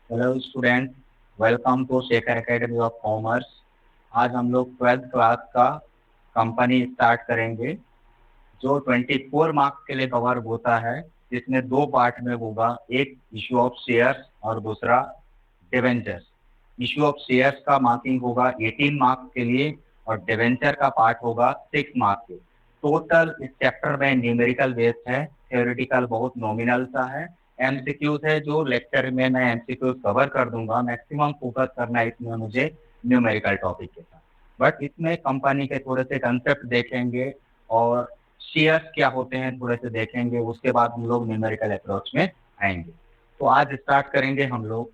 Hello student, welcome to Shekhar academy of commerce. आज हम लोग 12th क्लास का कंपनी स्टार्ट करेंगे जो 24 मार्क्स के लिए कवर होता है, जिसमें दो पार्ट में होगा। एक इशू ऑफ शेयर्स और दूसरा डिवेंचर्स। इशू ऑफ शेयर्स का मार्किंग होगा 18 मार्क्स के लिए और डिवेंचर का पार्ट होगा 6 मार्क्स के। टोटल इस चैप्टर में न्यूमेरिकल बेस्ड है, थ्योरेटिकल बहुत नॉमिनल सा है। एमसीक्यूज है जो लेक्चर में मैं एमसीक्यूज कवर कर दूंगा। मैक्सिमम फोकस करना है इसमें मुझे न्यूमेरिकल टॉपिक के साथ। बट इसमें कंपनी के थोड़े से कंसेप्ट देखेंगे और शेयर्स क्या होते हैं थोड़े से देखेंगे। उसके बाद हम लोग न्यूमेरिकल अप्रोच में आएंगे। तो आज स्टार्ट करेंगे हम लोग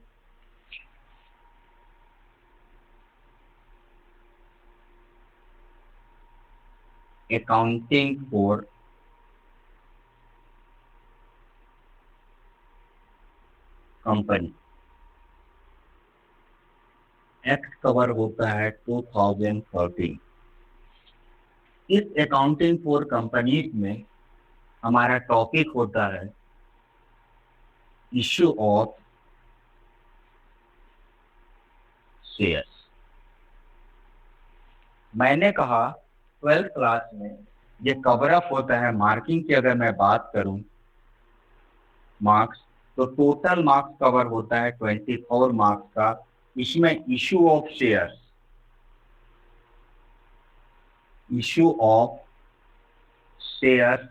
accounting for company. Act cover होता है 2013। इस अकाउंटिंग फॉर कंपनीज में हमारा टॉपिक होता है इशू ऑफ शेयर्स। मैंने कहा 12th क्लास में ये कवर अप होता है। मार्किंग की अगर मैं बात करूं मार्क्स, तो टोटल मार्क्स कवर होता है 24 मार्क्स का। इसमें issue of shares, issue of shares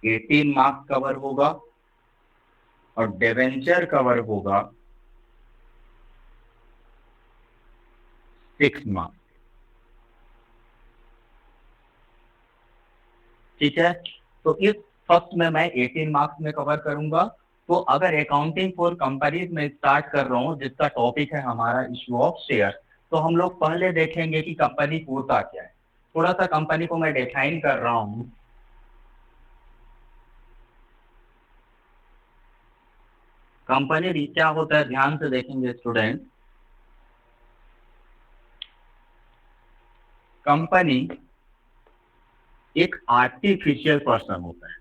18 marks cover होगा और डिवेंचर कवर होगा 6 मार्क्स। ठीक है, तो इस फर्स्ट में मैं 18 मार्क्स में कवर करूंगा। तो अगर अकाउंटिंग फॉर कंपनीज में स्टार्ट कर रहा हूं जिसका टॉपिक है हमारा इशू ऑफ शेयर, तो हम लोग पहले देखेंगे कि कंपनी होता क्या है। थोड़ा सा कंपनी को मैं डिफाइन कर रहा हूं। कंपनी क्या होता है ध्यान से देखेंगे स्टूडेंट। कंपनी एक आर्टिफिशियल पर्सन होता है।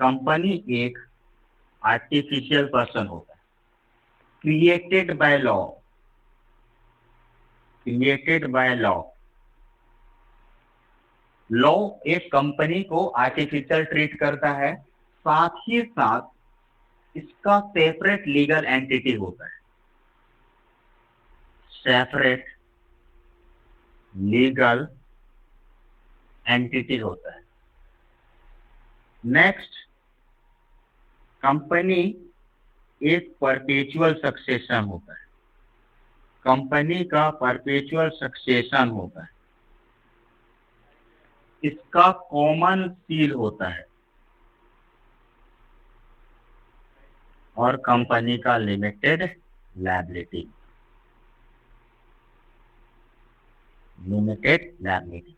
कंपनी एक आर्टिफिशियल पर्सन होता है, created by law. Created by law. Law एक कंपनी को आर्टिफिशियल ट्रीट करता है, साथ ही साथ इसका सेपरेट लीगल एंटिटी होता है। सेपरेट लीगल एंटिटी होता है। नेक्स्ट, कंपनी एक परपेचुअल सक्सेशन होता है। कंपनी का परपेचुअल सक्सेशन होता है। इसका कॉमन सील होता है और कंपनी का लिमिटेड लायबिलिटी। लिमिटेड लायबिलिटी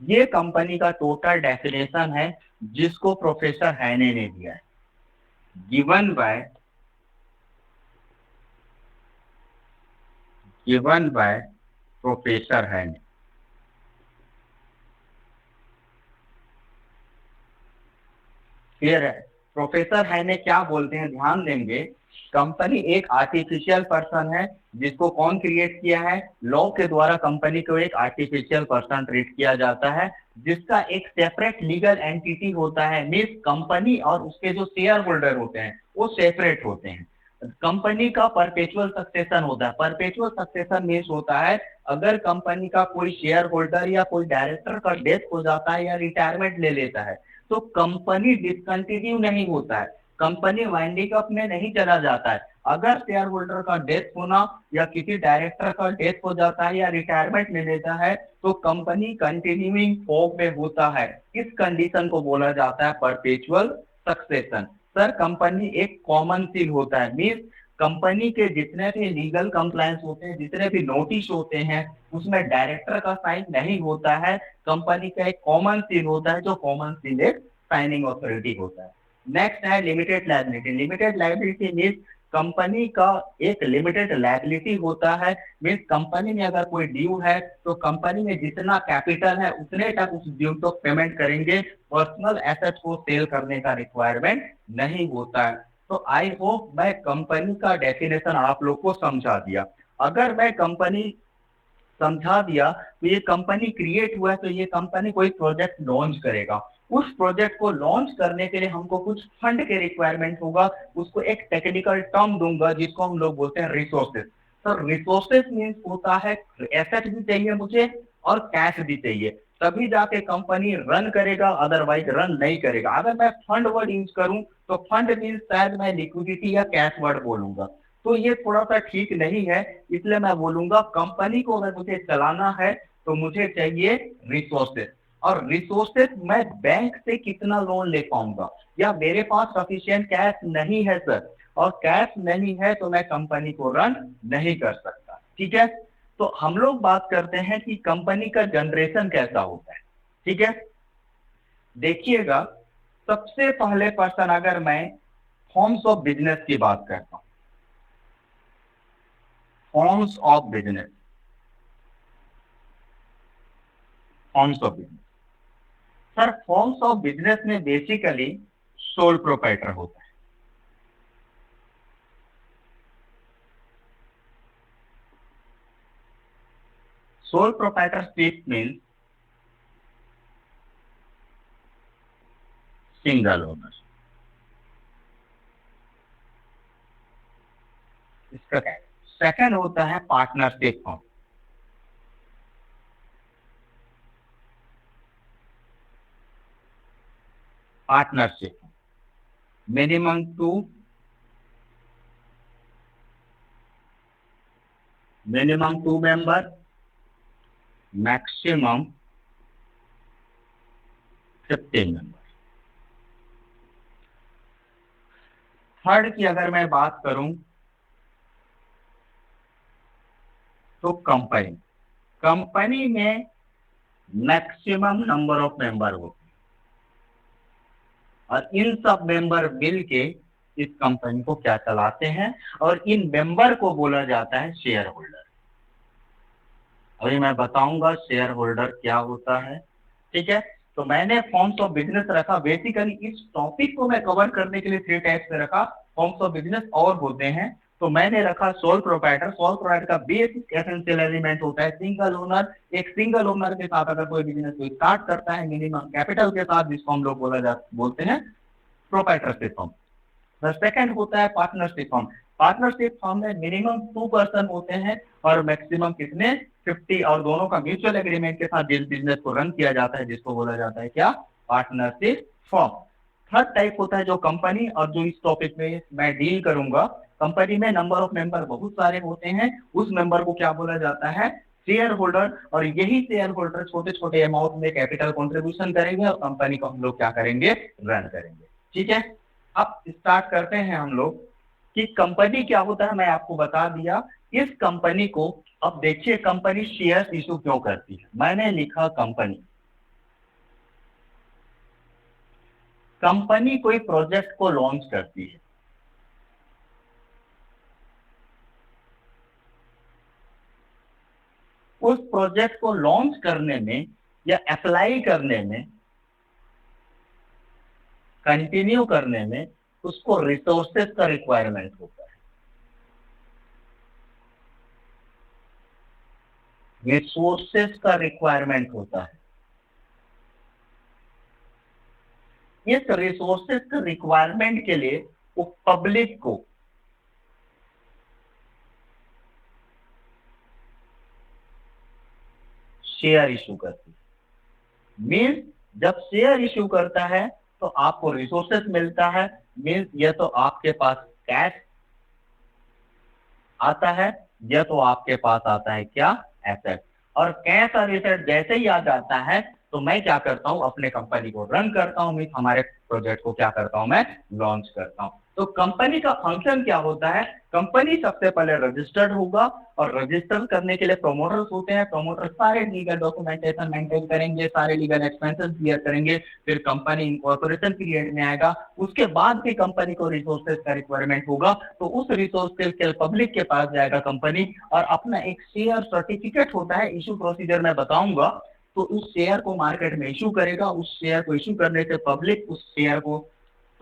ये कंपनी का टोटल डेफिनेशन है जिसको प्रोफेसर हैने ने दिया है। गिवन बाय प्रोफेसर हैने। क्लियर है? प्रोफेसर हैने क्या बोलते हैं ध्यान देंगे। कंपनी एक आर्टिफिशियल पर्सन है जिसको कौन क्रिएट किया है? लॉ के द्वारा कंपनी को एक आर्टिफिशियल पर्सन ट्रीट किया जाता है जिसका एक सेपरेट लीगल एंटिटी होता है। मीन्स कंपनी और उसके जो शेयर होल्डर होते हैं वो सेपरेट होते हैं। कंपनी का परपेचुअल सक्सेशन होता है। परपेचुअल सक्सेशन मीन्स होता है अगर कंपनी का कोई शेयर होल्डर या कोई डायरेक्टर का डेथ हो जाता है या रिटायरमेंट ले लेता है तो कंपनी डिसकंटिन्यू नहीं होता है, कंपनी वाइंडिंग अप में नहीं चला जाता है। अगर शेयर होल्डर का डेथ होना या किसी डायरेक्टर का डेथ हो जाता है या रिटायरमेंट ले लेता है तो कंपनी कंटिन्यूइंग फॉर्म में होता है। इस कंडीशन को बोला जाता है परपेचुअल सक्सेशन। सर, कंपनी एक कॉमन सील होता है। मीन्स कंपनी के जितने भी लीगल कंप्लायंस होते हैं, जितने भी नोटिस होते हैं, उसमें डायरेक्टर का साइन नहीं होता है। कंपनी का एक कॉमन सील होता है जो कॉमन सील एक साइनिंग अथॉरिटी होता है। नेक्स्ट है limited liability. Limited liability means company का एक लिमिटेड लायबिलिटी होता है। मीन्स कंपनी में अगर कोई ड्यू है तो कंपनी में जितना कैपिटल है उतने तक उस ड्यू को पेमेंट करेंगे। पर्सनल एसेट को सेल करने का रिक्वायरमेंट नहीं होता है। तो आई होप मैं कंपनी का डेफिनेशन आप लोग को समझा दिया। अगर मैं कंपनी समझा दिया तो ये कंपनी क्रिएट हुआ है, तो ये कंपनी कोई प्रोजेक्ट लॉन्च करेगा। उस प्रोजेक्ट को लॉन्च करने के लिए हमको कुछ फंड के रिक्वायरमेंट होगा। उसको एक टेक्निकल टर्म दूंगा जिसको हम लोग बोलते हैं रिसोर्सेज। तो रिसोर्सेज मीन्स होता है एसेट भी चाहिए मुझे और कैश भी चाहिए, तभी जाके कंपनी रन करेगा, अदरवाइज रन नहीं करेगा। अगर मैं फंड वर्ड यूज करूं तो फंड मीन्स शायद मैं लिक्विडिटी या कैश वर्ड बोलूंगा, तो ये थोड़ा सा ठीक नहीं है। इसलिए मैं बोलूंगा कंपनी को अगर मुझे चलाना है तो मुझे चाहिए रिसोर्सेज। और रिसोर्सेज मैं बैंक से कितना लोन ले पाऊंगा, या मेरे पास सफिशिएंट कैश नहीं है सर, और कैश नहीं है तो मैं कंपनी को रन नहीं कर सकता। ठीक है, तो हम लोग बात करते हैं कि कंपनी का जनरेशन कैसा होता है। ठीक है, देखिएगा सबसे पहले पर्सन अगर मैं फॉर्म्स ऑफ बिजनेस की बात करता हूं, forms of business, forms of business sir, forms of business में बेसिकली सोल प्रोप्राइटर होता है। Sole proprietorship means single owner. इसका क्या है? सेकंड होता है partnership firm. Partnership minimum two member, maximum 15 member. Third की अगर मैं बात करूं तो कंपनी में मैक्सिमम नंबर ऑफ मेंबर होते हैं, और इन सब मेंबर मिल के इस कंपनी को क्या चलाते हैं, और इन मेंबर को बोला जाता है शेयर होल्डर। अभी मैं बताऊंगा शेयर होल्डर क्या होता है। ठीक है, तो मैंने फॉर्म्स ऑफ बिजनेस रखा, बेसिकली इस टॉपिक को मैं कवर करने के लिए 3 टाइप से रखा। फॉर्म्स ऑफ बिजनेस और होते हैं, तो मैंने रखा सोल प्रोप्राइटर। सोल प्रोप्राइटर का बेसिक एसेंशियल एलिमेंट होता है सिंगल ओनर। एक सिंगल ओनर के साथ अगर कोई बिजनेस को स्टार्ट करता है मिनिमम कैपिटल के साथ, जिसको हम लोग बोलते हैं प्रोप्राइटरशिप फॉर्म। द सेकंड होता है पार्टनरशिप फॉर्म। पार्टनरशिप फॉर्म में मिनिमम 2 पर्सन होते हैं और मैक्सिमम कितने 50, और दोनों का म्यूचुअल एग्रीमेंट के साथ जिस बिजनेस को रन किया जाता है जिसको बोला जाता है क्या, पार्टनरशिप फॉर्म। थर्ड टाइप होता है जो कंपनी, और जो इस टॉपिक में मैं डील करूंगा, कंपनी में नंबर ऑफ मेंबर बहुत सारे होते हैं, उस मेंबर को क्या बोला जाता है, शेयर होल्डर। और यही शेयर होल्डर छोटे छोटे अमाउंट में कैपिटल कंट्रीब्यूशन करेंगे और कंपनी को हम लोग क्या करेंगे, रन करेंगे। ठीक है, अब स्टार्ट करते हैं हम लोग कि कंपनी क्या होता है। मैं आपको बता दिया इस कंपनी को। अब देखिए कंपनी शेयर्स इशू क्यों करती है। मैंने लिखा कंपनी कोई प्रोजेक्ट को लॉन्च करती है, उस प्रोजेक्ट को लॉन्च करने में या अप्लाई करने में, कंटिन्यू करने में उसको रिसोर्सेज का रिक्वायरमेंट होता है। रिसोर्सेज का रिक्वायरमेंट होता है। इस रिसोर्सेज के रिक्वायरमेंट के लिए वो पब्लिक को शेयर इशू करती है। मीन्स जब शेयर इशू करता है तो आपको रिसोर्सेज मिलता है। मीन्स ये तो आपके पास कैश आता है, या तो आपके पास आता है क्या, एसेट। और कैश और एसेट जैसे ही आ जाता है तो मैं क्या करता हूं, अपने कंपनी को रन करता हूं, हमारे प्रोजेक्ट को क्या करता हूं, मैं लॉन्च करता हूं। तो कंपनी का फंक्शन क्या होता है, कंपनी सबसे पहले रजिस्टर्ड होगा, और रजिस्टर करने के लिए प्रोमोटर्स होते हैं। प्रोमोटर सारे लीगल डॉक्यूमेंटेशन मेंटेन करेंगे, सारे लीगल एक्सपेंसेस क्लियर करेंगे, फिर कंपनी इनकॉर्पोरेशन पीरियड में आएगा। उसके बाद भी कंपनी को रिसोर्सेज का रिक्वायरमेंट होगा, तो उस रिसोर्सेज के पब्लिक के पास जाएगा कंपनी, और अपना एक शेयर सर्टिफिकेट होता है, इशू प्रोसीजर में बताऊंगा। तो उस शेयर को मार्केट में इशू करेगा। उस शेयर को इशू करने से पब्लिक उस शेयर को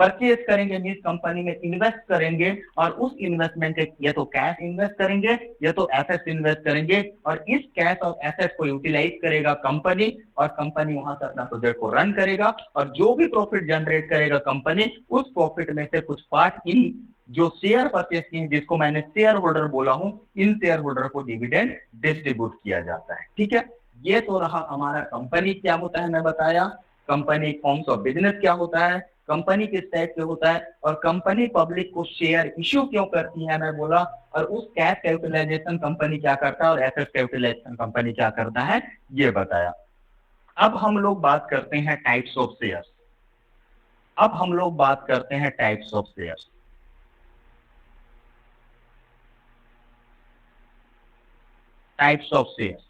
परचेज करेंगे मीन्स कंपनी में इन्वेस्ट करेंगे, और उस इन्वेस्टमेंट या तो कैश इन्वेस्ट करेंगे या तो एसेट्स इन्वेस्ट करेंगे, और इस कैश और एसेट को यूटिलाइज करेगा कंपनी, और कंपनी वहां से अपना प्रोजेक्ट को रन करेगा, और जो भी प्रॉफिट जनरेट करेगा कंपनी, उस प्रॉफिट में से कुछ पार्ट इन जो शेयर परचेज किए जिसको मैंने शेयर होल्डर बोला हूं, इन शेयर होल्डर को डिविडेंड डिस्ट्रीब्यूट किया जाता है। ठीक है, ये तो रहा हमारा कंपनी क्या होता है, मैं बताया कंपनी फॉर्म्स ऑफ बिजनेस क्या होता है, कंपनी किस टाइप से होता है, और कंपनी पब्लिक को शेयर इश्यू क्यों करती है मैं बोला, और उस कैश का यूटिलाइजेशन कंपनी क्या करता है और एसेट का यूटिलाइजेशन कंपनी क्या करता है ये बताया। अब हम लोग बात करते हैं टाइप्स ऑफ शेयर्स। अब हम लोग बात करते हैं types of shares. Types of shares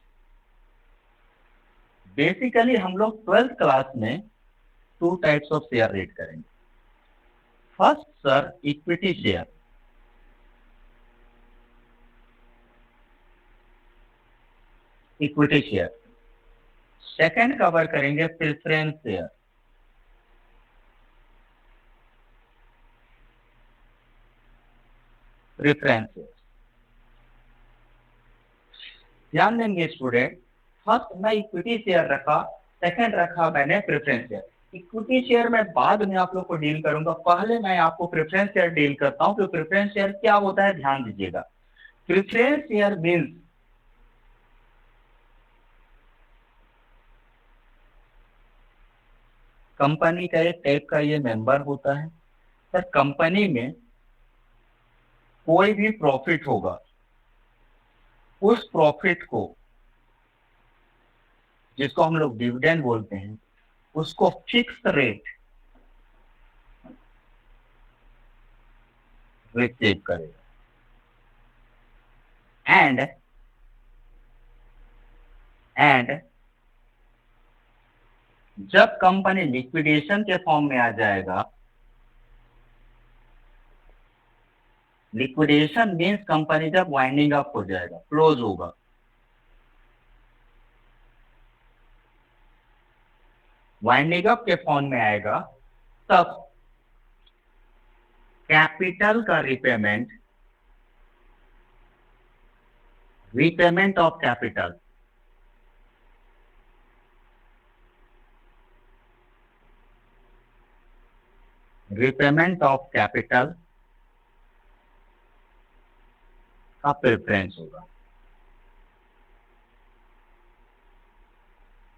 basically हम लोग 12th क्लास में 2 टाइप्स ऑफ शेयर रीड करेंगे। First sir equity share, equity share. Second cover करेंगे प्रेफरेंस शेयर, प्रेफरेंस शेयर। ध्यान देंगे स्टूडेंट, फर्स्ट मैं इक्विटी शेयर रखा, सेकंड रखा मैंने प्रेफरेंस शेयर। इक्विटी शेयर मैं बाद में आप लोग को डील करूंगा, पहले मैं आपको प्रेफरेंस शेयर डील करता हूं। तो प्रेफरेंस शेयर क्या होता है ध्यान दीजिएगा। प्रेफरेंस शेयर मीन्स कंपनी का एक टाइप का ये मेंबर होता है। सर कंपनी में कोई भी प्रॉफिट होगा, उस प्रॉफिट को जिसको हम लोग डिविडेंड बोलते हैं, उसको फिक्स रेट रिसीव करेगा। एंड जब कंपनी लिक्विडेशन के फॉर्म में आ जाएगा, लिक्विडेशन मीन्स कंपनी जब वाइंडिंग अप हो जाएगा, क्लोज होगा, वाइंडिंग अप के फॉर्म में आएगा, तब कैपिटल का repayment, repayment of capital, repayment of capital का प्रेफरेंस होगा,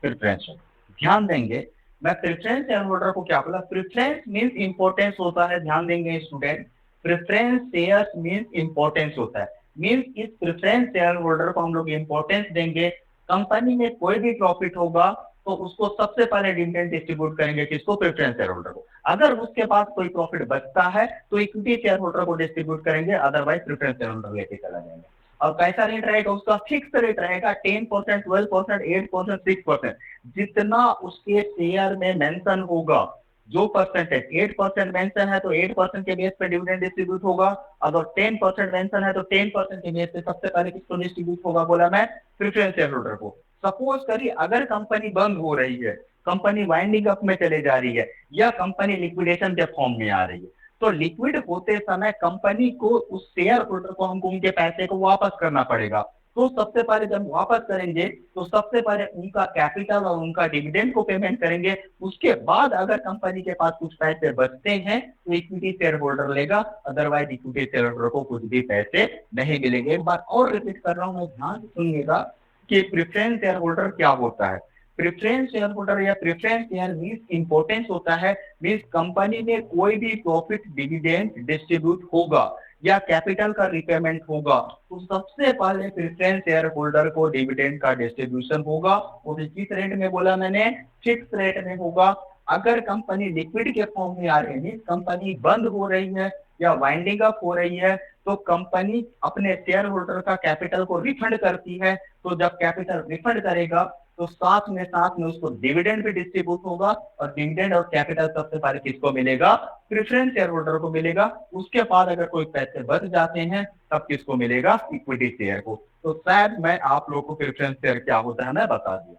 प्रेफरेंस होगा। ध्यान देंगे मैं प्रेफरेंस शेयर होल्डर को क्या बोला, प्रेफरेंस मीन्स इंपॉर्टेंस होता है। ध्यान देंगे student, preference share means importance होता है। मीन्स इस प्रेफरेंस शेयर होल्डर को हम लोग इंपॉर्टेंस देंगे। कंपनी में कोई भी प्रॉफिट होगा तो उसको सबसे पहले डिविडेंड डिस्ट्रीब्यूट करेंगे, किसको, प्रेफरेंस शेयर होल्डर को। अगर उसके पास कोई प्रॉफिट बचता है तो इक्विटी शेयर होल्डर को डिस्ट्रीब्यूट करेंगे, अदरवाइज प्रेफरेंस शेयर होल्डर लेके चला जाएंगे। और कैसा रेट रहेगा उसका, फिक्स रेट रहेगा, 10%, 12%, 8%, 6%। जितना उसके शेयर में मेंशन होगा, जो परसेंटेज 8% मेंशन है तो 8% के बेस पे डिविडेंड डिस्ट्रीब्यूट होगा, अगर 10% मेंशन है तो 10% के बेस पे सबसे पहले किसको डिस्ट्रीब्यूट होगा, बोला मैं प्रेफरेंस शेयर होल्डर को। सपोज करिए अगर कंपनी बंद हो रही है, कंपनी वाइंडिंग अप में चले जा रही है, या कंपनी लिक्विडेशन के फॉर्म में आ रही है, तो लिक्विड होते समय कंपनी को, उस शेयर होल्डर को हमको उनके पैसे को वापस करना पड़ेगा। तो सबसे पहले जब वापस करेंगे तो सबसे पहले उनका कैपिटल और उनका डिविडेंड को पेमेंट करेंगे। उसके बाद अगर कंपनी के पास कुछ पैसे बचते हैं तो इक्विटी शेयर होल्डर लेगा, अदरवाइज इक्विटी शेयर होल्डर को कुछ भी पैसे नहीं मिलेंगे। एक बार और रिपीट कर रहा हूं, मैं ध्यान से सुनिएगा कि प्रेफरेंस शेयर होल्डर क्या होता है। प्रेफरेंस शेयर होल्डर या प्रेफरेंस शेयर मीन्स इंपॉर्टेंस होता है, मीन्स कंपनी में कोई भी प्रॉफिट डिविडेंड डिस्ट्रीब्यूट होगा या कैपिटल का रिपेमेंट होगा तो सबसे पहले प्रेफरेंस शेयर होल्डर को डिविडेंड का डिस्ट्रीब्यूशन होगा। और किस रेट में बोला मैंने, फिक्स रेट में होगा। अगर कंपनी लिक्विड के फॉर्म में आ रही है, कंपनी बंद हो रही है या वाइंडिंग अप हो रही है, तो कंपनी अपने शेयर होल्डर का कैपिटल को रिफंड करती है। तो जब कैपिटल रिफंड करेगा तो साथ में उसको डिविडेंड भी डिस्ट्रीब्यूट होगा, और डिविडेंड और कैपिटल सबसे पहले किसको मिलेगा, प्रेफरेंस शेयर होल्डर को मिलेगा। उसके बाद अगर कोई पैसे बच जाते हैं तब किसको मिलेगा, इक्विटी शेयर को। तो शायद मैं आप लोगों को प्रेफरेंस शेयर क्या होता है मैं बता दिया।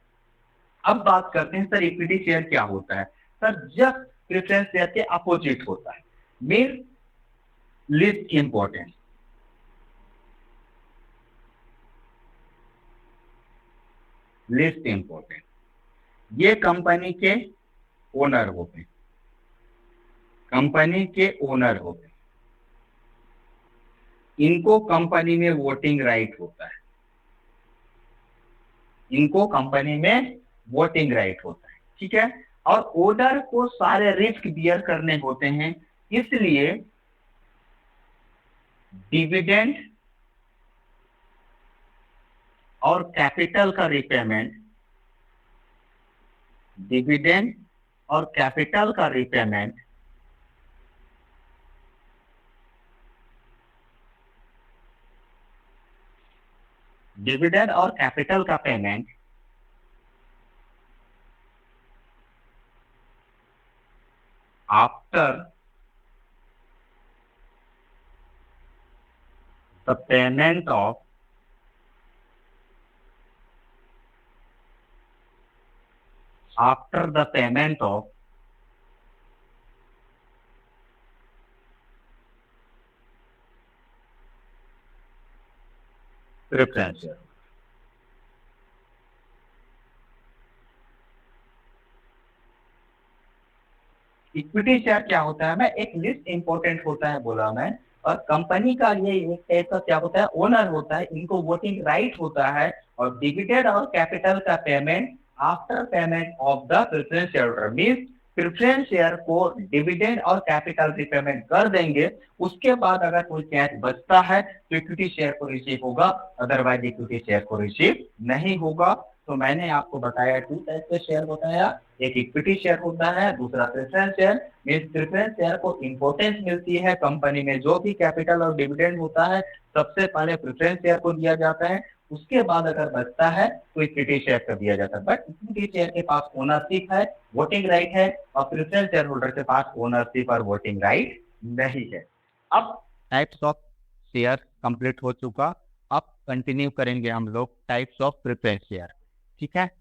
अब बात करते हैं सर इक्विटी शेयर क्या होता है। सर जब प्रेफरेंस शेयर के अपोजिट होता है, mean list important. List important, ये कंपनी के ओनर होते हैं, कंपनी के ओनर होते हैं, इनको कंपनी में वोटिंग राइट होता है, इनको कंपनी में वोटिंग राइट होता है, ठीक है। और ओनर को सारे रिस्क बियर करने होते हैं, इसलिए डिविडेंड और कैपिटल का रिपेमेंट, डिविडेंड और कैपिटल का रिपेमेंट डिविडेंड और कैपिटल का payment after the payment of preference share. Equity share क्या होता है, मैं एक लिस्ट इंपॉर्टेंट होता है बोला मैं, और कंपनी का ये एक टाइप का क्या होता है, ओनर होता है, इनको वोटिंग राइट होता है, और डिविडेंड और कैपिटल का payment after payment of the preference share holder, means preference share को डिविडेंड और कैपिटल रिपेमेंट कर देंगे, उसके बाद अगर कोई कैश बचता है तो इक्विटी शेयर को रिसीव होगा, अदरवाइज इक्विटी शेयर को रिसीव नहीं होगा। तो मैंने आपको बताया 2 टाइप के शेयर बताया, एक इक्विटी शेयर होता है, दूसरा preference share. Means preference share को इंपॉर्टेंस मिलती है, कंपनी में जो भी कैपिटल और डिविडेंड होता है सबसे पहले प्रेफरेंस शेयर को दिया जाता है, उसके बाद अगर बचता है तो इक्विटी शेयर को दिया जाता है। बट इक्विटी शेयर के पास ओनरशिप है, वोटिंग राइट है, और प्रेफरेंस शेयर होल्डर के पास ओनरशिप और वोटिंग राइट नहीं है। अब टाइप्स ऑफ शेयर कंप्लीट हो चुका, अब कंटिन्यू करेंगे हम लोग टाइप्स ऑफ प्रेफरेंस शेयर, ठीक है।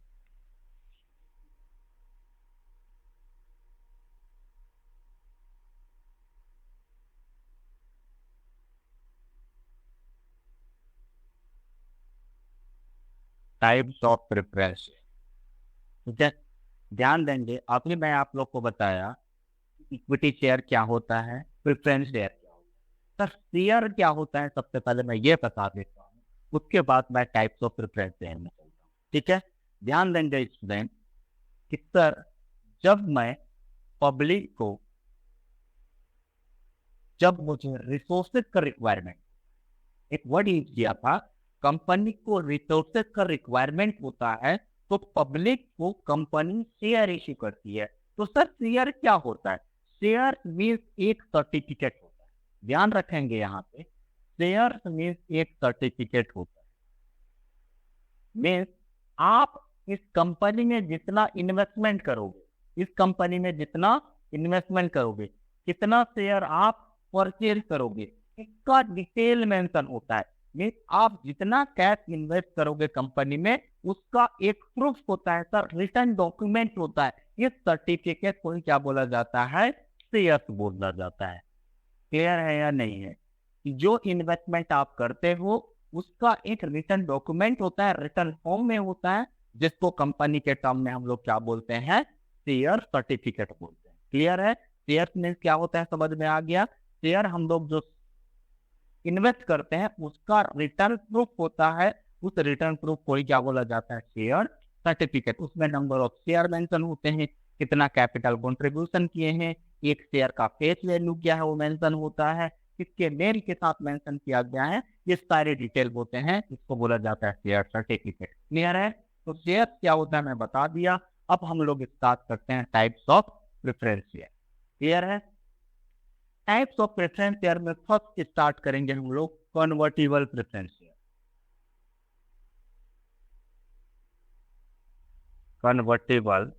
टाइप्स ऑफ प्रेफरेंस, ध्यान देंगे। अभी मैं आप लोग को बताया इक्विटी शेयर क्या होता है, प्रेफरेंस शेयर क्या होता है, सर शेयर क्या होता है सबसे पहले मैं ये बता देता हूँ, उसके बाद मैं टाइप्स ऑफ प्रेफरेंस शेयर में चलता हूँ, ठीक है। ध्यान देंगे स्टूडेंट कि सर जब मैं पब्लिक को, जब मुझे रिसोर्सेज का रिक्वायरमेंट, एक वर्ड यूज किया था, कंपनी को रिसोर्सेज का रिक्वायरमेंट होता है तो पब्लिक को कंपनी शेयर इश्यू करती है। तो सर शेयर क्या होता है, शेयर मीन्स एक सर्टिफिकेट होता है, ध्यान रखेंगे यहाँ पे, शेयर मीन्स एक सर्टिफिकेट होता है, मीन्स आप इस कंपनी में जितना इन्वेस्टमेंट करोगे, इस कंपनी में जितना इन्वेस्टमेंट करोगे, कितना शेयर आप परचेज करोगे, इसका डिटेल मेंशन होता है। मीन्स आप जितना कैश इन्वेस्ट करोगे कंपनी में, उसका एक प्रूफ होता है सर, रिटर्न डॉक्यूमेंट होता है, ये सर्टिफिकेट को क्या बोला जाता है, शेयर्स बोला जाता है। क्लियर है या नहीं है, जो इन्वेस्टमेंट आप करते हो उसका एक रिटर्न डॉक्यूमेंट होता है, रिटर्न फॉर्म में होता है, जिसको कंपनी के टर्म में हम लोग क्या बोलते हैं, शेयर सर्टिफिकेट बोलते हैं। क्लियर है, शेयर मीन्स क्या होता है समझ में आ गया। शेयर हम लोग जो इन्वेस्ट करते हैं उसका रिटर्न प्रूफ होता है, उस रिटर्न प्रूफ को ही क्या बोला जाता है, शेयर सर्टिफिकेट। उसमें नंबर ऑफ शेयर मेंशन होते हैं, कितना कैपिटल कंट्रीब्यूशन किए हैं, एक शेयर का फेस वैल्यू क्या है वो मेंशन होता है, किसके नेम के साथ मेंशन किया गया है, ये सारे डिटेल होते हैं, इसको बोला जाता है शेयर सर्टिफिकेट। क्लियर है, तो शेयर क्या होता है मैं बता दिया। अब हम लोग स्टार्ट करते हैं types of preference share. Clear है, टाइप्स ऑफ प्रेफरेंस शेयर में फर्स्ट स्टार्ट करेंगे हम लोग convertible preference share. Convertible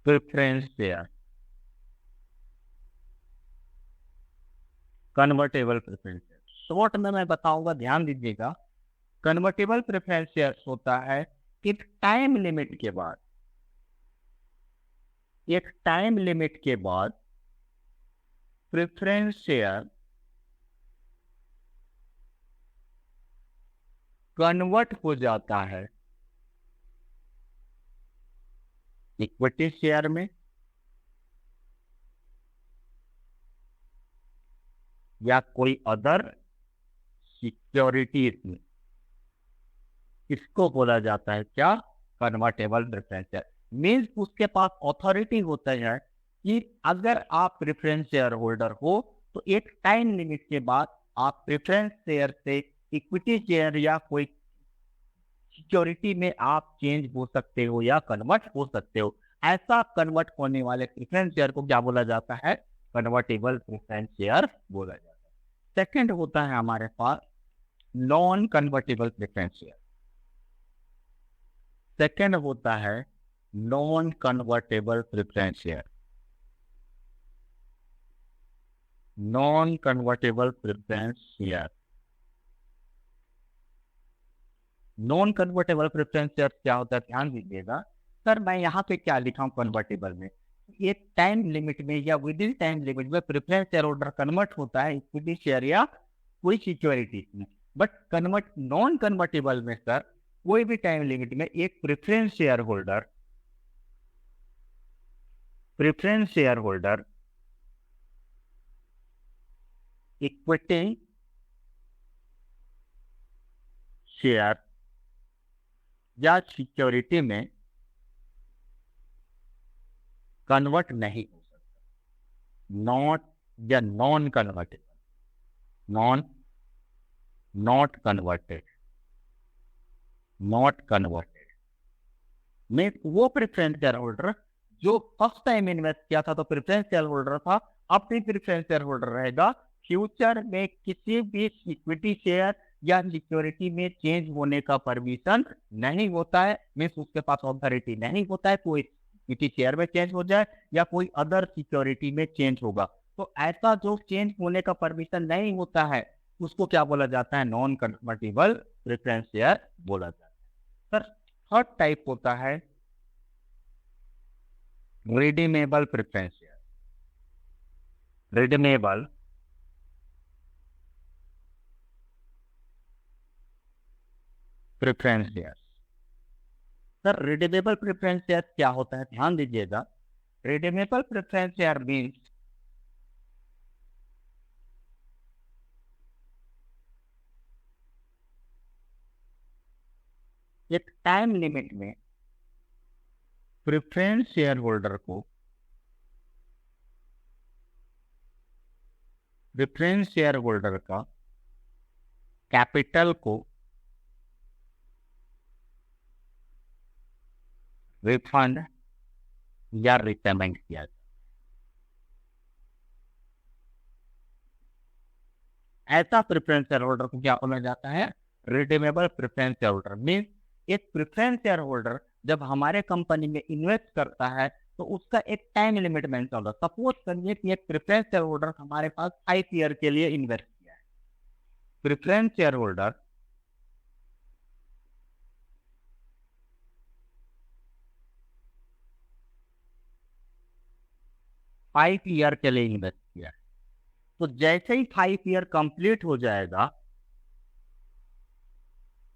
preference share, convertible preference share short में मैं बताऊंगा, ध्यान दीजिएगा। कन्वर्टेबल प्रेफरेंस शेयर होता है एक टाइम लिमिट के बाद, एक टाइम लिमिट के बाद प्रेफरेंस शेयर कन्वर्ट हो जाता है इक्विटी शेयर में या कोई अदर सिक्योरिटीज में। इसको बोला जाता है क्या? Convertible preference share. मीन्स उसके पास अथॉरिटी होता है कि अगर आप प्रेफरेंस शेयर होल्डर हो तो एक टाइम लिमिट के बाद आप प्रेफरेंस शेयर से इक्विटी शेयर या कोई सिक्योरिटी में आप चेंज हो सकते हो या कन्वर्ट हो सकते हो। ऐसा कन्वर्ट होने वाले प्रेफरेंस शेयर को क्या बोला जाता है? कन्वर्टेबल प्रेफरेंस शेयर बोला जाता है। सेकंड होता है हमारे पास non convertible preference share. Second होता है non convertible preference share. Non convertible preference share. Non convertible preference share क्या होता है? ध्यान दीजिएगा सर, मैं यहाँ पे क्या लिखा हूँ कन्वर्टेबल में, एक टाइम लिमिट में या विद इन टाइम लिमिट में प्रेफरेंस शेयर होल्डर कन्वर्ट होता है इक्विटी शेयर या कोई सिक्योरिटी में। बट कन्वर्ट नॉन कन्वर्टेबल में सर कोई भी टाइम लिमिट में एक preference share holder equity share या सिक्योरिटी में कन्वर्ट नहीं हो सकता। नॉट या नॉन कन्वर्टेबल, नॉट कन्वर्टेड में वो प्रेफरेंस शेयर होल्डर जो फर्स्ट टाइम इन्वेस्ट किया था तो प्रेफरेंस शेयर होल्डर था, अब भी प्रेफरेंस शेयर होल्डर रहेगा। फ्यूचर में किसी भी इक्विटी शेयर या सिक्योरिटी में चेंज होने का परमिशन नहीं होता है। मीन्स उसके पास अथॉरिटी नहीं होता है कोई इक्विटी शेयर में चेंज हो जाए या कोई अदर सिक्योरिटी में चेंज होगा। तो ऐसा जो चेंज होने का परमिशन नहीं होता है उसको क्या बोला जाता है? नॉन कन्वर्टेबल प्रेफरेंस शेयर बोला जाता है। सर थर्ड टाइप होता है redeemable preference share. Redeemable preference share. Sir redeemable preference share क्या होता है? ध्यान दीजिएगा, रिडीमेबल प्रेफरेंस शेयर मीन्स एक टाइम लिमिट में प्रेफरेंस शेयर होल्डर को प्रेफरेंस शेयर होल्डर का कैपिटल को रिफंड या रिपेमेंट किया जाए। ऐसा प्रेफरेंस शेयर होल्डर को क्या बोला जाता है? Redeemable preference share holder. Means एक प्रेफरेंस शेयर होल्डर जब हमारे कंपनी में इन्वेस्ट करता है तो उसका एक टाइम लिमिट मेंशन होता है। सपोज करिए कि एक प्रेफरेंस शेयर होल्डर हमारे पास 5 ईयर के लिए इन्वेस्ट किया है। प्रेफरेंस शेयर होल्डर 5 ईयर के लिए इन्वेस्ट किया है, तो जैसे ही 5 ईयर कंप्लीट हो जाएगा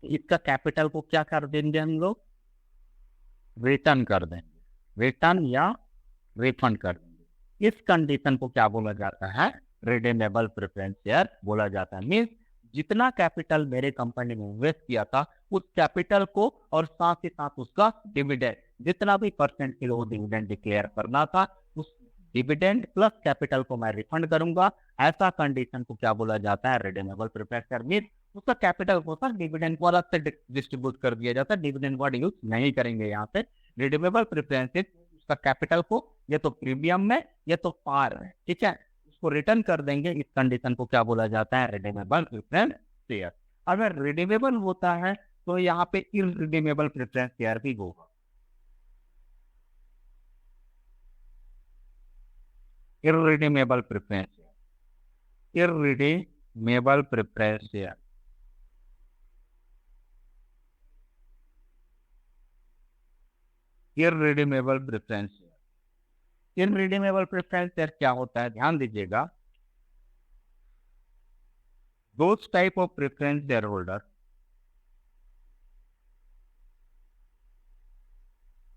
इसका कैपिटल को क्या कर देंगे हम लोग? रिटर्न कर देंगे, रिटर्न या रिफंड कर देंगे। इस कंडीशन को क्या बोला जाता है? रिडीमेबल प्रेफरेंस शेयर बोला जाता है। मीन्स जितना कैपिटल मेरे कंपनी में इन्वेस्ट किया था उस कैपिटल को और साथ ही साथ उसका डिविडेंड जितना भी परसेंट किलो डिविडेंड डिक्लेयर करना था उस डिविडेंड प्लस कैपिटल को मैं रिफंड करूंगा। ऐसा कंडीशन को क्या बोला जाता है? Redeemable preference share. मीन्स उसका कैपिटल को सर डिविडेंड को अलग से डिस्ट्रीब्यूट कर दिया जाता है, डिविडेंड वर्ड यूज नहीं करेंगे यहाँ पे। रिडीमेबल प्रेफरेंस उसका कैपिटल को या तो प्रीमियम में या तो पार में, ठीक है, उसको रिटर्न कर देंगे। इस कंडीशन को क्या बोला जाता है? Redeemable preference share. अगर रिडीमेबल होता है तो यहाँ पे इररिडीमेबल प्रेफरेंस शेयर भी होगा। Irredeemable preference share, irredeemable preference share, irredeemable preference share. Irredeemable preference share क्या होता है, ध्यान दीजिएगा। Those type of preference share holder,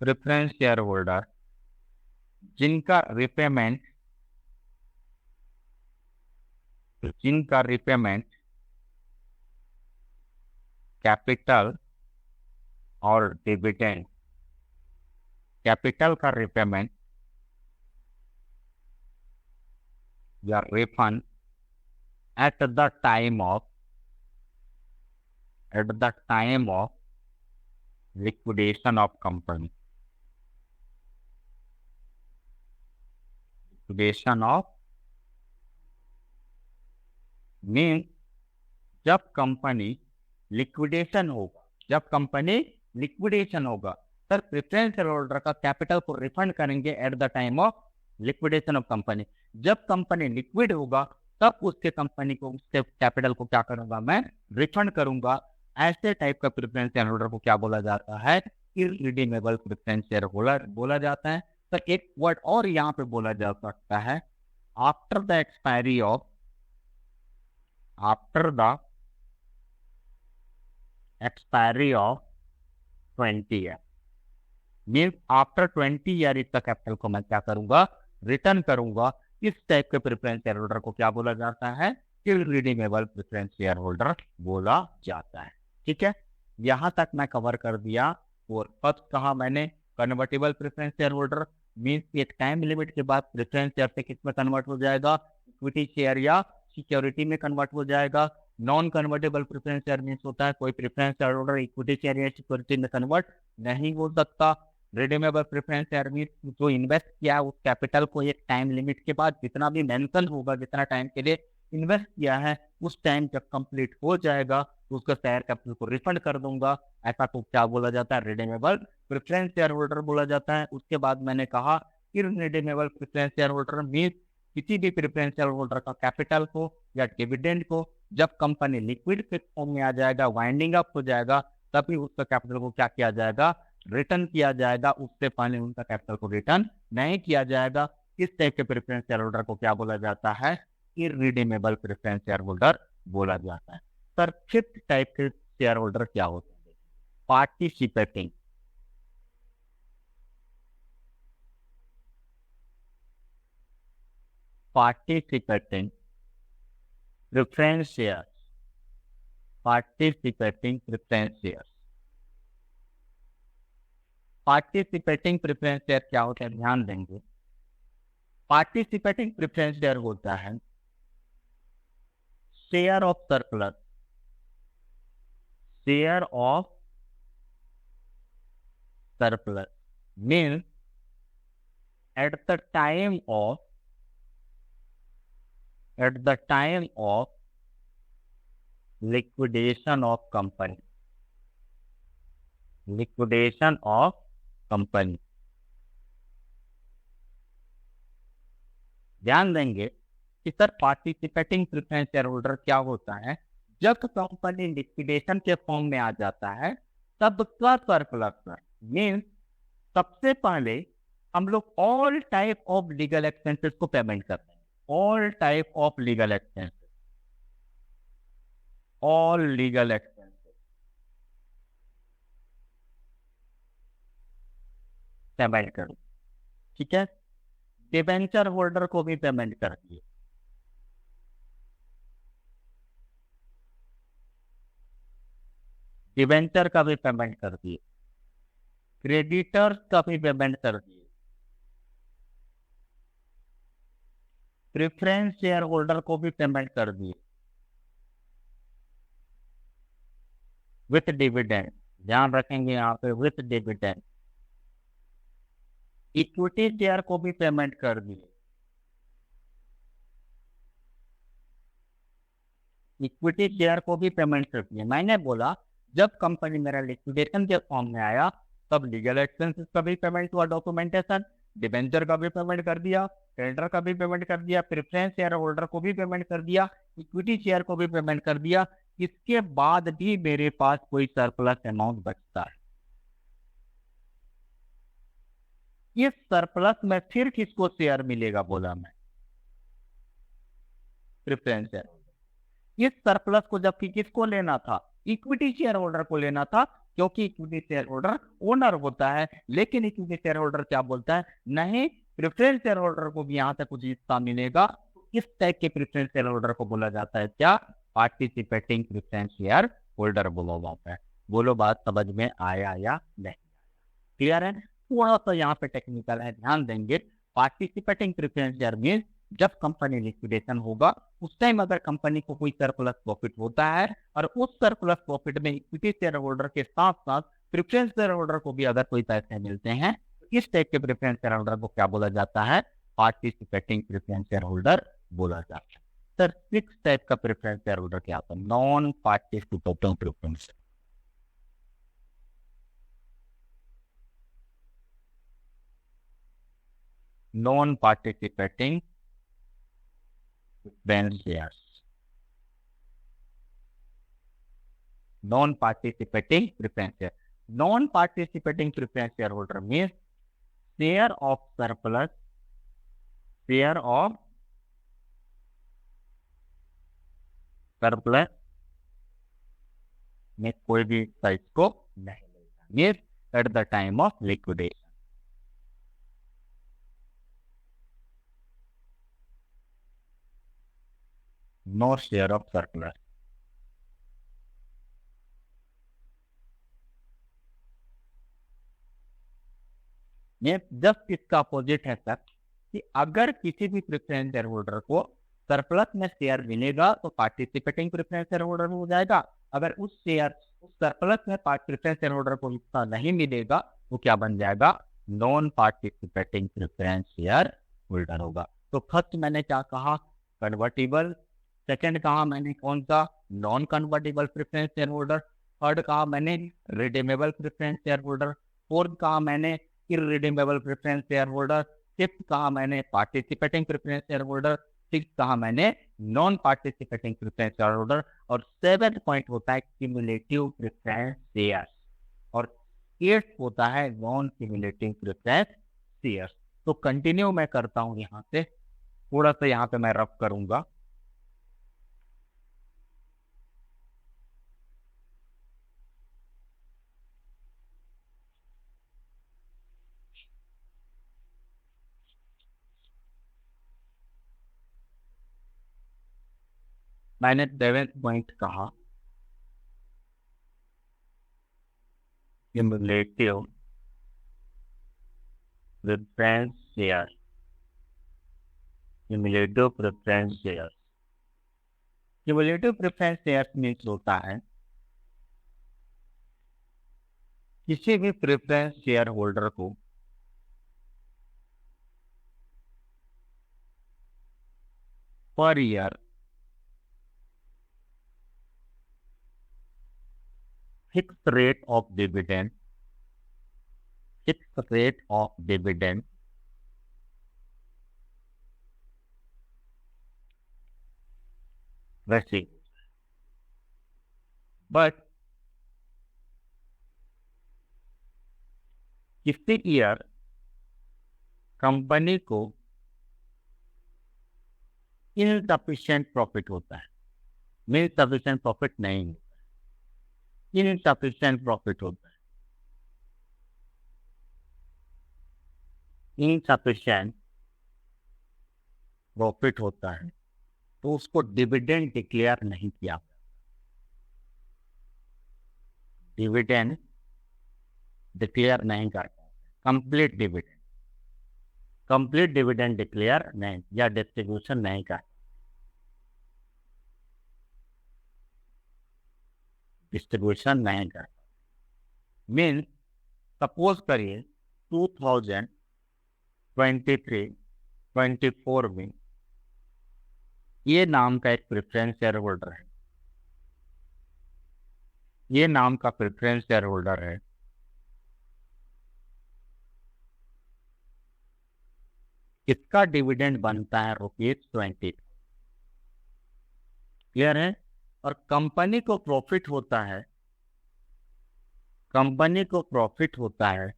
preference share holder जिनका रिपेमेंट कैपिटल और डिविडेंड, कैपिटल का रिपेमेंट या refund at the time of liquidation of company, liquidation of means जब कंपनी लिक्विडेशन होगा सर प्रेफरेंस शेयर होल्डर का capital को refund करेंगे eight the time of liquidation of company. जब company liquid होगा तब उसके कंपनी को उसके कैपिटल को क्या करूंगा, मैं रिफंड करूंगा। ऐसे टाइप का प्रेफरेंस शेयर होल्डर को क्या बोला जाता है, इररिडीमेबल प्रेफरेंस शेयर होल्डर बोला जाता है। तो एक वर्ड और यहाँ पे बोला जा सकता है, after the expiry of 20 year, means after 20 year इसका कैपिटल को मैं क्या करूंगा, रिटर्न करूंगा। इस टाइप के प्रेफरेंस शेयर होल्डर को क्या बोला जाता है, इररिडीमेबल प्रेफरेंस शेयर होल्डर बोला जाता है। ठीक है, यहां तक मैं कवर कर दिया। और फर्स्ट कहा मैंने convertible preference share holder means एक टाइम लिमिट के बाद प्रेफरेंस शेयर से किस में कन्वर्ट हो जाएगा, इक्विटी शेयर या सिक्योरिटी में कन्वर्ट हो जाएगा। Non convertible preference share means होता है कोई preference share holder equity share या सिक्योरिटी में कन्वर्ट नहीं हो सकता। रिडीमेबल प्रेफरेंस शेयर मीन्स जो इन्वेस्ट किया उस कैपिटल को एक टाइम लिमिट के बाद जितना भी मेंशन होगा, जितना टाइम के लिए इन्वेस्ट किया है उस टाइम जब कंप्लीट हो जाएगा तो उसका शेयर कैपिटल को रिफंड कर दूंगा। ऐसा को क्या बोला जाता है, रिडीमेबल प्रेफरेंस शेयर होल्डर बोला जाता है। उसके बाद मैंने कहा irredeemable preference share holder means किसी भी प्रेफरेंस शेयर होल्डर का कैपिटल को या डिविडेंड को जब कंपनी लिक्विड फॉर्म में आ जाएगा, वाइंडिंग अप हो जाएगा, तभी उसका कैपिटल को क्या किया जाएगा, रिटर्न किया जाएगा। उससे पहले उनका कैपिटल को रिटर्न नहीं किया जाएगा। इस टाइप के प्रेफरेंस शेयर होल्डर को क्या बोला जाता है, इररिडीमेबल प्रेफरेंस शेयर होल्डर बोला जाता है। सर फिफ्थ टाइप के शेयर होल्डर क्या होते हैं, participating preference share, participating preference share. Participating preference share क्या होता है, ध्यान देंगे। पार्टिसिपेटिंग प्रेफरेंस शेयर होता है share of surplus, share of surplus means at the time of liquidation of company, liquidation of company. ध्यान देंगे कि sir participating preference share holder क्या होता है, जब कंपनी लिक्विडेशन के फॉर्म में आ जाता है तब का सरप्लस मीन्स सबसे पहले हम लोग all type of legal expenses को पेमेंट करते हैं। All type of legal expenses, all legal expenses payment करो। ठीक है, डिबेंचर होल्डर को भी पेमेंट कर दिए, डिबेंचर का भी पेमेंट कर दिए, क्रेडिटर्स का भी पेमेंट कर दिए, प्रेफरेंस शेयर होल्डर को भी पेमेंट कर दिए विथ डिविडेंड। ध्यान रखेंगे यहाँ पे विथ डिविडेंड। इक्विटी शेयर को भी पेमेंट कर दिए, इक्विटी शेयर को भी पेमेंट कर दिए। मैंने बोला जब कंपनी मेरा लिक्विडेशन के फॉर्म में आया तब लीगल एक्सपेंसेस का भी पेमेंट हुआ, डॉक्यूमेंटेशन, डिबेंचर का भी पेमेंट कर दिया, क्रेडिटर का भी पेमेंट कर दिया, प्रेफरेंस शेयर होल्डर को भी पेमेंट कर दिया, इक्विटी शेयर को भी पेमेंट कर दिया। इसके बाद भी मेरे पास कोई सरप्लस अमाउंट बचता है इस सरप्लस में फिर किसको शेयर मिलेगा, बोला मैं, प्रेफरेंस शेयर। इस सरप्लस को जबकि किसको लेना था, इक्विटी शेयर होल्डर को लेना था, क्योंकि इक्विटी शेयर होल्डर ओनर होता है। लेकिन इक्विटी शेयर होल्डर क्या बोलता है, नहीं प्रेफरेंस शेयर होल्डर को भी यहां से कुछ हिस्सा मिलेगा। इस टाइप के प्रेफरेंस शेयर होल्डर को बोला जाता है क्या, पार्टिसिपेटिंग प्रेफरेंस शेयर होल्डर बोला जाता है। बोलो बात समझ में आया या नहीं, क्लियर है। थोड़ा सा यहाँ पे टेक्निकल है, ध्यान देंगे। पार्टिसिपेटिंग प्रेफरेंस शेयर मीन जब कंपनी लिक्विडेशन होगा उस टाइम अगर कंपनी को कोई सरप्लस प्रॉफिट होता है और उस सरप्लस प्रॉफिट में इक्विटी शेयर होल्डर के साथ साथ प्रेफरेंस शेयर होल्डर को भी अगर कोई पैसे मिलते हैं, इस टाइप के प्रेफरेंस शेयर होल्डर को क्या बोला जाता है, पार्टिसिपेटिंग प्रेफरेंस शेयर होल्डर बोला जाता है। सर 6 टाइप का प्रेफरेंस शेयर होल्डर क्या होता है, non participating preference, non participating preference shares, non participating preference share. Non participating preference share holder means share of surplus, share of surplus में कोई भी हिस्सा इसको नहीं मिलता, means at the time of liquidation. No share of surplus. ये just इसका opposite है सर, कि अगर किसी भी प्रेफरेंस शेयर होल्डर को सरप्लस में शेयर मिलेगा तो पार्टिसिपेटिंग प्रेफरेंस शेयर होल्डर हो जाएगा। अगर उस सरप्लस में प्रेफरेंस शेयर होल्डर को हिस्सा नहीं मिलेगा तो क्या बन जाएगा, non participating preference share holder होगा। तो फर्स्ट मैंने क्या कहा, कन्वर्टिबल। सेकंड कहा मैंने कौन सा, non convertible preference share holder. Third कहा मैंने redeemable preference share holder. Fourth कहा मैंने irredeemable preference share holder. Fifth कहा मैंने participating preference share holder. Six कहा मैंने non participating preference share holder. और सेवेंथ पॉइंट होता है क्यूमुलेटिव प्रेफरेंस शेयर। और एट्थ होता है नॉन क्यूमुलेटिव प्रेफरेंस शेयर। तो कंटिन्यू मैं करता हूं, यहां से थोड़ा सा यहाँ पे मैं रफ करूंगा। मैंने 7th पॉइंट कहा cumulative preference share, cumulative preference share. Cumulative preference share means होता है किसी भी प्रेफरेंस शेयर होल्डर को per year fixed rate of dividend, fixed rate of dividend receive, but किसी ईयर कंपनी को इनसफिशिएंट प्रॉफिट होता है, मीन सफिशिएंट प्रॉफिट नहीं होता, इनसफिशिएंट प्रॉफिट होता है, इनसफिशिएंट प्रॉफिट होता है, तो उसको डिविडेंड डिक्लेयर नहीं किया, डिविडेंड डिक्लेयर नहीं करता, कंप्लीट डिविडेंड डिक्लेयर नहीं या डिस्ट्रीब्यूशन नहीं करता, डिस्ट्रीब्यूशन नहीं करता। मीन सपोज करिए 2023-24 में ये नाम का एक प्रेफरेंस शेयर होल्डर है, ये नाम का प्रेफरेंस शेयर होल्डर है, इसका डिविडेंड बनता है ₹20। क्लियर है। और कंपनी को प्रॉफिट होता है, कंपनी को प्रॉफिट होता है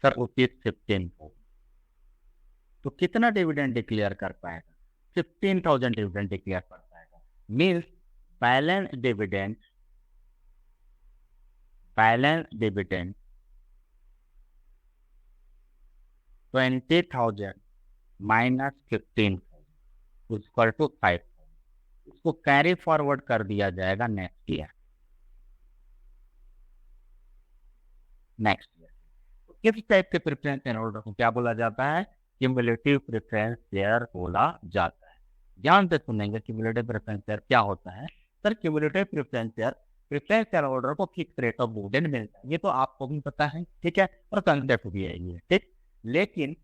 सर रुपीज 15 को, तो कितना डिविडेंड डिक्लेयर कर पाएगा? 15,000 डिविडेंड डिक्लेयर कर पाएगा। Means balance dividend 20,000 minus 15,000 equal to 5। इसको कैरी फॉरवर्ड कर दिया जाएगा नेक्स्ट ईयर। किस टाइप के प्रेफरेंस शेयर होल्डर को क्या बोला जाता है? क्यूमुलेटिव प्रेफरेंस शेयर बोला जाता है। ध्यान से सुनेंगे क्यूमुलेटिव प्रेफरेंस शेयर क्या होता है। Sir cumulative preference share holder को फिक्स रेट ऑफ डिविडेंड मिलता है, ये तो आपको भी पता है, ठीक है, और कंसेप्ट भी है ये, ठीक। लेकिन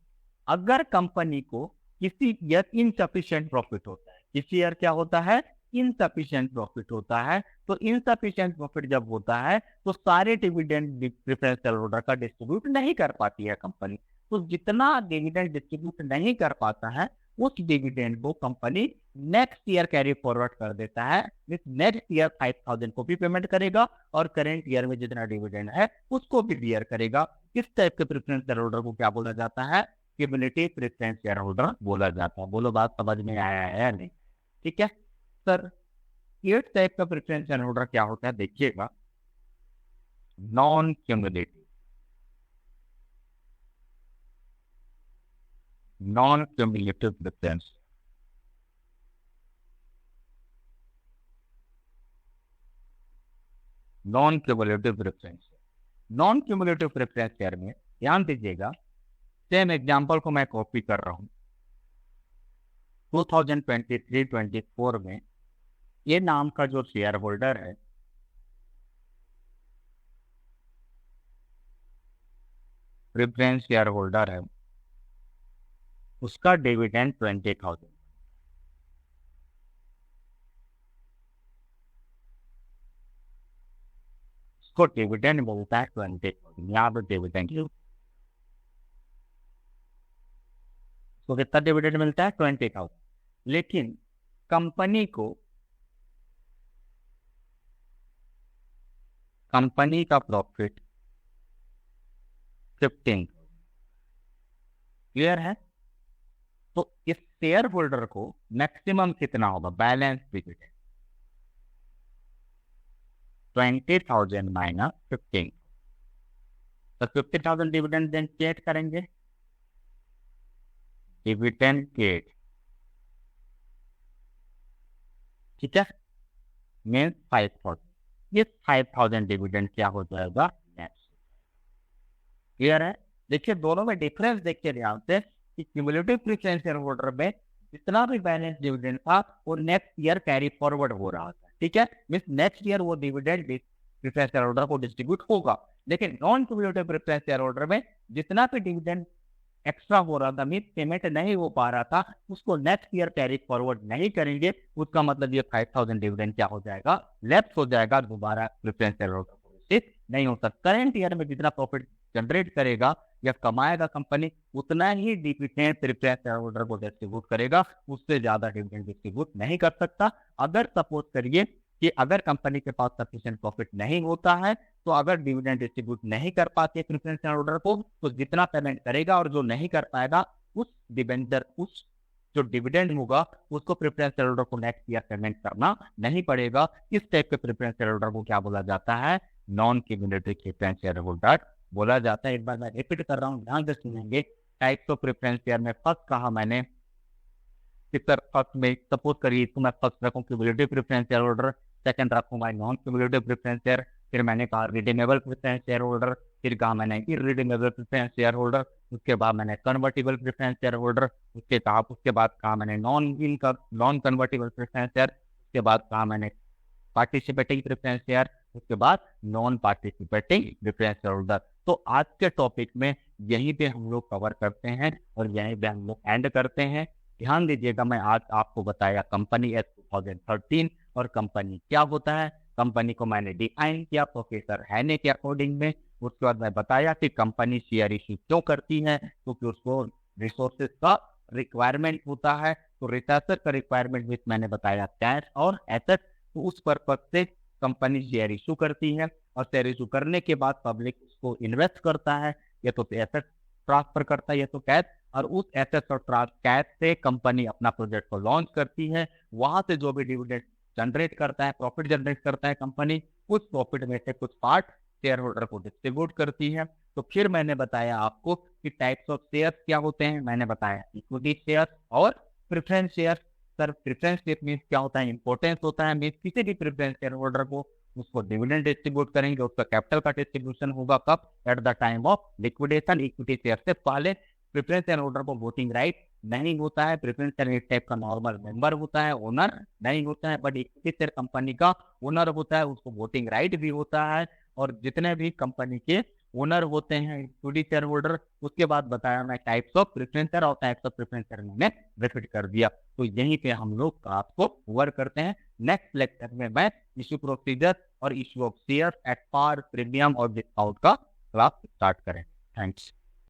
अगर कंपनी को किसी ईयर इनसफिशिएंट प्रॉफिट होता है, किसी ईयर क्या होता है? इनसफिशिएंट प्रॉफिट होता है। तो इनसफिशिएंट प्रॉफिट जब होता है तो सारे डिविडेंड प्रेफरेंस शेयर होल्डर का डिस्ट्रीब्यूट नहीं कर पाती है कंपनी। तो जितना डिविडेंड डिस्ट्रीब्यूट नहीं कर पाता है उस डिविडेंड को company next year carry forward कर देता है। नेक्स्ट ईयर 5,000 को भी पेमेंट करेगा और करेंट ईयर में जितना डिविडेंड है उसको भी बियर करेगा। किस टाइप के प्रेफरेंस शेयर होल्डर को क्या बोला जाता है? क्यूमुलेटिव प्रेफरेंस शेयर होल्डर बोला जाता है। बोलो बात समझ में आया है या नहीं? ठीक है सर, ये टाइप का प्रेफरेंस शेयर होल्डर क्या होता है देखिएगा। Non cumulative preference, non cumulative preference share में ध्यान दीजिएगा। सेम एग्जांपल को मैं कॉपी कर रहा हूं। 2023-24 में ये नाम का जो शेयर होल्डर है प्रेफरेंस शेयर होल्डर है, उसका डिविडेंड 20,000, उसको डिविडेंड मिलता है 20,000। यहाँ पर डिविडेंड तो कितना डिविडेंड मिलता है? 20,000। लेकिन कंपनी का प्रॉफिट 15,000। क्लियर है? तो इस शेयर होल्डर को मैक्सिमम कितना होगा? Balance dividend 20,000 minus 15। तो 50,000 डिविडेंड देन पेड करेंगे, डिविडेंड पेड, ठीक है, मीन्स 5,000। ये 5,000 डिविडेंड क्या हो जाएगा? नेक्स्ट। क्लियर है? देखिए दोनों में डिफरेंस देखिए ध्यान से कि क्यूमुलेटिव प्रेफरेंस शेयर होल्डर में जितना भी बैलेंस डिविडेंड था वो नेक्स्ट ईयर कैरी फॉरवर्ड हो रहा था, ठीक है, मींस नेक्स्ट ईयर वो डिविडेंड प्रेफरेंस शेयर होल्डर को डिस्ट्रीब्यूट होगा। लेकिन non cumulative preference share holder में जितना भी डिविडेंड एक्स्ट्रा हो रहा था, मीन पेमेंट नहीं हो पा रहा था, उसको नेक्स्ट ईयर कैरी फॉरवर्ड नहीं करेंगे। उसका मतलब ये 5,000 डिविडेंड क्या हो जाएगा? लेफ्ट हो जाएगा, दोबारा प्रेफरेंस शेयर होल्डर को रिसीव नहीं होता। करंट ईयर में जितना प्रॉफिट जनरेट करेगा या कमाएगा कंपनी उतना ही डिविडेंड प्रेफरेंस शेयर होल्डर को डिस्ट्रीब्यूट करेगा, उससे ज्यादा डिविडेंड डिस्ट्रीब्यूट नहीं कर सकता। अगर सपोज करिए कि अगर कंपनी के पास सफिशिएंट प्रॉफिट नहीं होता है तो अगर डिविडेंड डिस्ट्रीब्यूट नहीं कर पाते प्रेफरेंस शेयर होल्डर को, तो जितना पेमेंट करेगा और जो नहीं कर पाएगा उस जो डिविडेंड होगा उसको प्रेफरेंस शेयर होल्डर को नेक्स्ट ईयर पेमेंट करना नहीं पड़ेगा। इस टाइप के प्रेफरेंस शेयर होल्डर को क्या बोला जाता है? Non cumulative preference share holder बोला जाता है। एक बार मैं रिपीट कर रहा हूँ, ध्यान से सुनेंगे। टाइप्स ऑफ प्रेफरेंस शेयर में फर्स्ट कहा मैंने, फर्स्ट में सपोज करिए इसको मैं फर्स्ट रखूँ cumulative preference share holder, second रखूंगा नॉन क्यूमुलेटिव प्रेफरेंस शेयर, फिर मैंने कहा रिडीमेबल प्रेफरेंस शेयर होल्डर, फिर कहा मैंने इररिडीमेबल प्रेफरेंस शेयर होल्डर, उसके बाद मैंने कन्वर्टिबल प्रेफरेंस शेयर होल्डर, उसके बाद कहा मैंने नॉन कन्वर्टिबल प्रेफरेंस शेयर, उसके बाद कहा मैंने पार्टिसिपेटिंग प्रेफरेंस शेयर, उसके बाद non participating preference share holder. तो आज के टॉपिक में यहीं पे हम लोग कवर करते हैं और यहीं पे हम लोग एंड करते हैं। ध्यान दीजिएगा, मैं आज आपको बताया कंपनी एक्ट 2013 और कंपनी क्या होता है। कंपनी को मैंने डिफाइन किया प्रोफेसर हैने के अकॉर्डिंग में। उसके बाद मैं बताया कि कंपनी शेयर इश्यू क्यों करती है, क्योंकि उसको रिसोर्सेज का रिक्वायरमेंट होता है। तो रिसर्चर का रिक्वायरमेंट भी मैंने बताया कैश और एसेट, तो उस पर्पज से कंपनी शेयर इशू करती है और शेयर इशू करने के बाद पब्लिक उसको इन्वेस्ट करता है। या तो एसेट ट्रांसफर करता है या तो कैश, और उस एसेट और कैश से कंपनी अपना प्रोजेक्ट को लॉन्च करती है। वहां से जो भी डिविडेंड जनरेट करता है, प्रॉफिट जनरेट करता है कंपनी, उस प्रॉफिट में से कुछ पार्ट शेयर होल्डर को डिस्ट्रीब्यूट करती है। तो फिर मैंने बताया आपको कि टाइप्स ऑफ शेयर क्या होते हैं। मैंने बताया इक्विटी शेयर और preference share. Sir preference share means क्या होता है, इंपॉर्टेंस होता है। मीन्स किसी भी प्रेफरेंस शेयर होल्डर को उसको डिविडेंड डिस्ट्रीब्यूट करेंगे, उसका कैपिटल का डिस्ट्रीब्यूशन होगा कब, eight the time of liquidation. Equity share से पहले प्रेफरेंस शेयर होल्डर को वोटिंग राइट नहीं होता है। प्रेफरेंस शेयर एक टाइप का नॉर्मल मेंबर होता है, ओनर नहीं होता है। बट इक्विटी शेयर कंपनी का ओनर होता है, उसको वोटिंग राइट भी होता है। और जितने भी कंपनी के ओनर होते हैं इक्विटी शेयर होल्डर, उसके बाद बताया मैं टाइप्स ऑफ प्रेफरेंस शेयर और टाइप्स ऑफ प्रेफरेंस शेयर मैंने रिपीट कर दिया। तो यहीं पे हम लोग क्लास को कवर करते हैं। नेक्स्ट लेक्चर में मैं इशू प्रोसीजर और issue of share at par, premium और डिस्काउंट का क्लास स्टार्ट करें। थैंक्स।